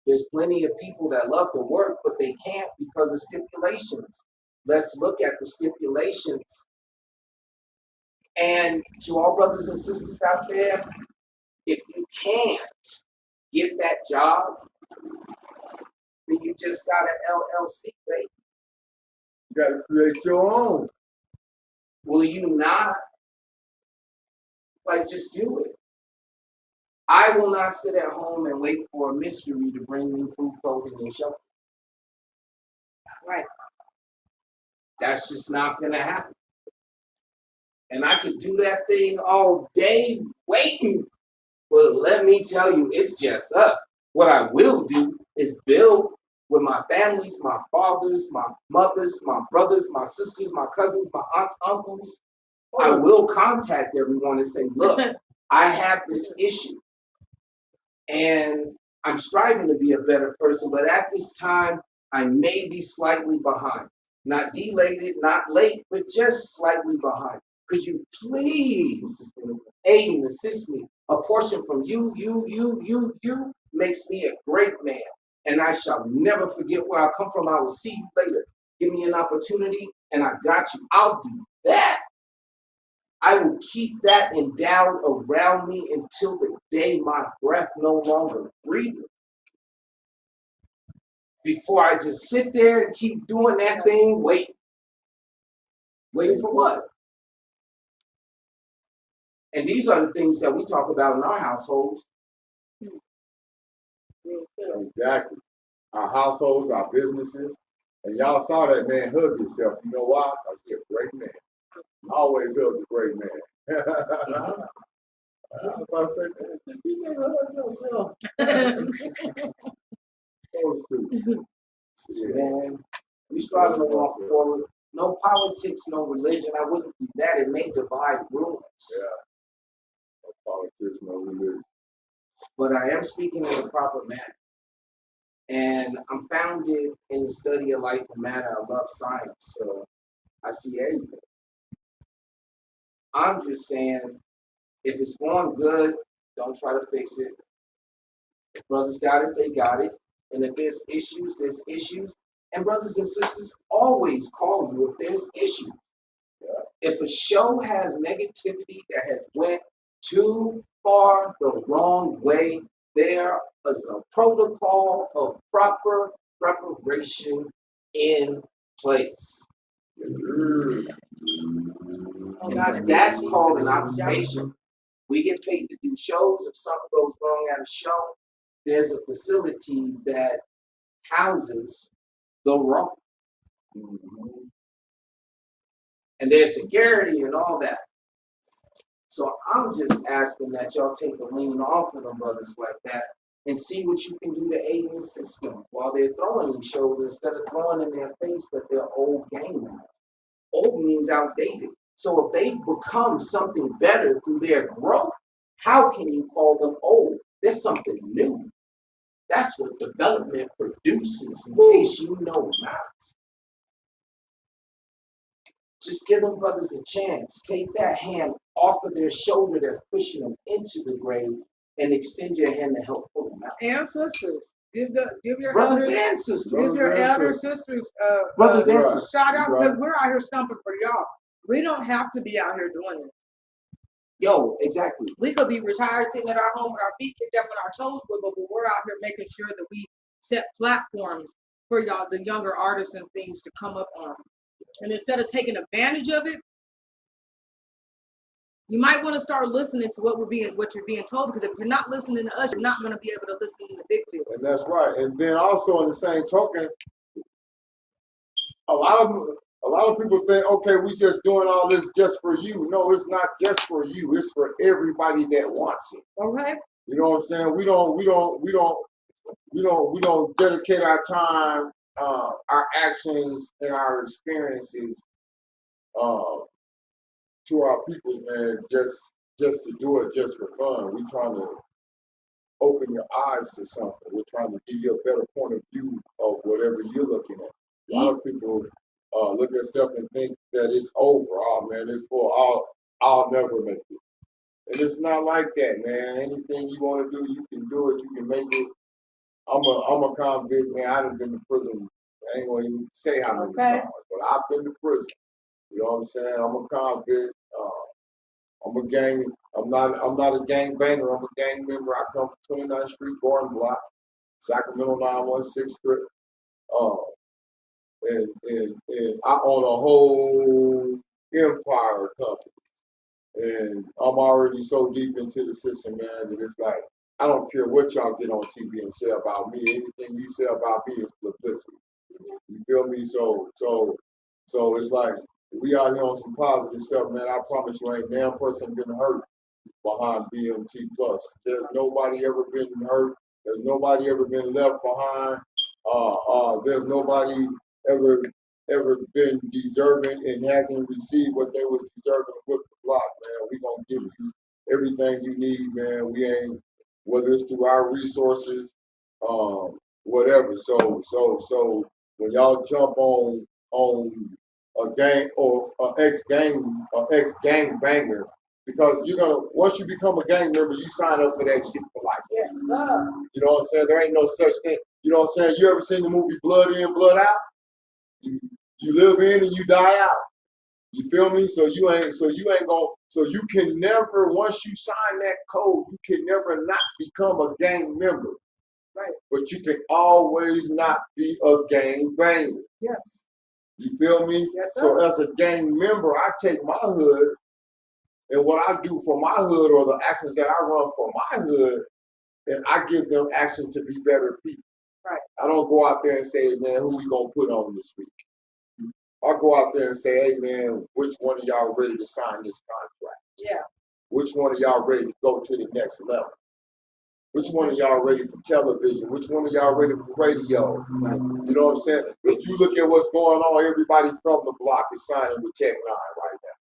There's plenty of people that love to work, but they can't because of stipulations. Let's look at the stipulations. And to all brothers and sisters out there, if you can't get that job, then you just got an LLC, baby. You gotta create your own. Will you not? Like, just do it. I will not sit at home and wait for a mystery to bring me food, clothing, and shelter. Right. That's just not gonna happen. And I could do that thing all day waiting. But let me tell you, it's just us. What I will do is build with my families, my fathers, my mothers, my brothers, my sisters, my cousins, my aunts, uncles. I will contact everyone and say, look, I have this issue. And I'm striving to be a better person, but at this time, I may be slightly behind. Not delayed, not late, but just slightly behind. Could you please aid and assist me? A portion from you makes me a great man. And I shall never forget where I come from. I will see you later. Give me an opportunity and I got you. I'll do that. I will keep that endowed around me until the day my breath no longer breathes. Before I just sit there and keep doing that thing, waiting. Waiting for what? And these are the things that we talk about in our households. Exactly. Our households, our businesses. And y'all saw that man hug himself. You know why? Because he's a great man. Always hug a great man. I said, you never hug yourself. Those two. Man, we strive to walk forward. No politics, no religion. I wouldn't do that. It may divide rooms. Yeah. No politics, no religion. But I am speaking in a proper manner. And I'm founded in the study of life and matter. I love science, so I see everything. I'm just saying, if it's going good, don't try to fix it. If brothers got it, they got it. And if there's issues, there's issues. And brothers and sisters always call you if there's issues. If a show has negativity that has went too far the wrong way, there is a protocol of proper preparation in place. And that's called an observation. We get paid to do shows. If something goes wrong at a show, there's a facility that houses the wrong. And there's security and all that. So I'm just asking that y'all take the lean off of them brothers like that and see what you can do to aid in the system while they're throwing these shows instead of throwing in their face that they're old game members. Old means outdated. So if they've become something better through their growth, how can you call them old? There's something new. That's what development produces, in case you know not. Just give them brothers a chance. Take that hand off of their shoulder that's pushing them into the grave and extend your hand to help pull them out. And sisters. Give your Brothers elder, and sisters. give your elder sisters Brothers and sisters. shout out, because we're out here stumping for y'all. We don't have to be out here doing it. Yo, exactly. We could be retired sitting at our home with our feet kicked up and our toes wiggled, but we're out here making sure that we set platforms for y'all, the younger artists and things to come up on. And instead of taking advantage of it, you might want to start listening to what you're being told, because if you're not listening to us, you're not going to be able to listen in the big field. And that's right. And then also in the same token, a lot of people think, okay, we just doing all this just for you. No, it's not just for you. It's for everybody that wants it. Okay. You know what I'm saying? We don't dedicate our time, our actions, and our experiences to our people, man, just to do it just for fun. We're trying to open your eyes to something. We're trying to give you a better point of view of whatever you're looking at. A lot of people look at stuff and think that it's over. Oh man, it's for I'll never make it. And it's not like that, man. Anything you want to do, you can do it. You can make it. I'm a convict, man. I done been to prison. I ain't gonna even say how many times, but I've been to prison. You know what I'm saying? I'm a convict. I'm not a gang banger. I'm a gang member. I come from 29th Street, Gordon Block, Sacramento 916 Strip. And I own a whole empire of companies. And I'm already so deep into the system, man, that it's like, I don't care what y'all get on TV and say about me. Anything you say about me is publicity. You feel me? So it's like, we out here on some positive stuff, man. I promise you, ain't damn person been hurt behind BMT Plus. There's nobody ever been hurt. There's nobody ever been left behind. There's nobody ever been deserving and hasn't received what they was deserving with the block, man. We gonna give you everything you need, man. We ain't, whether it's through our resources, whatever. So when y'all jump on a gang or an ex-gang banger, because you're gonna, once you become a gang member, you sign up for that shit for life. Yes, sir. You know what I'm saying? There ain't no such thing. You know what I'm saying? You ever seen the movie Blood In, Blood Out? You live in and you die out. You feel me? So you can never, once you sign that code, you can never not become a gang member. Right. But you can always not be a gang banger. Yes. You feel me? Yes, sir. So as a gang member, I take my hood and what I do for my hood, or the actions that I run for my hood, and I give them action to be better people. Right. I don't go out there and say, man, who we gonna put on this week? I go out there and say, hey man, which one of y'all ready to sign this contract? Yeah. Which one of y'all ready to go to the next level? Which one of y'all ready for television? Which one of y'all ready for radio? You know what I'm saying? If you look at what's going on, everybody from the block is signing with Tech 9 right now.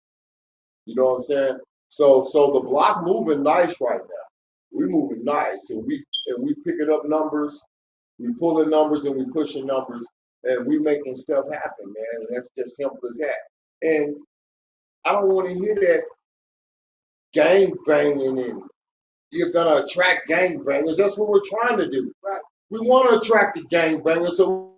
You know what I'm saying? So the block moving nice right now. We moving nice, and we picking up numbers We pulling numbers and we pushing numbers, and we making stuff happen, man. And that's just simple as that. And I don't want to hear that gang banging and you're gonna attract gang bangers. That's what we're trying to do. Right. We want to attract the gang bangers, so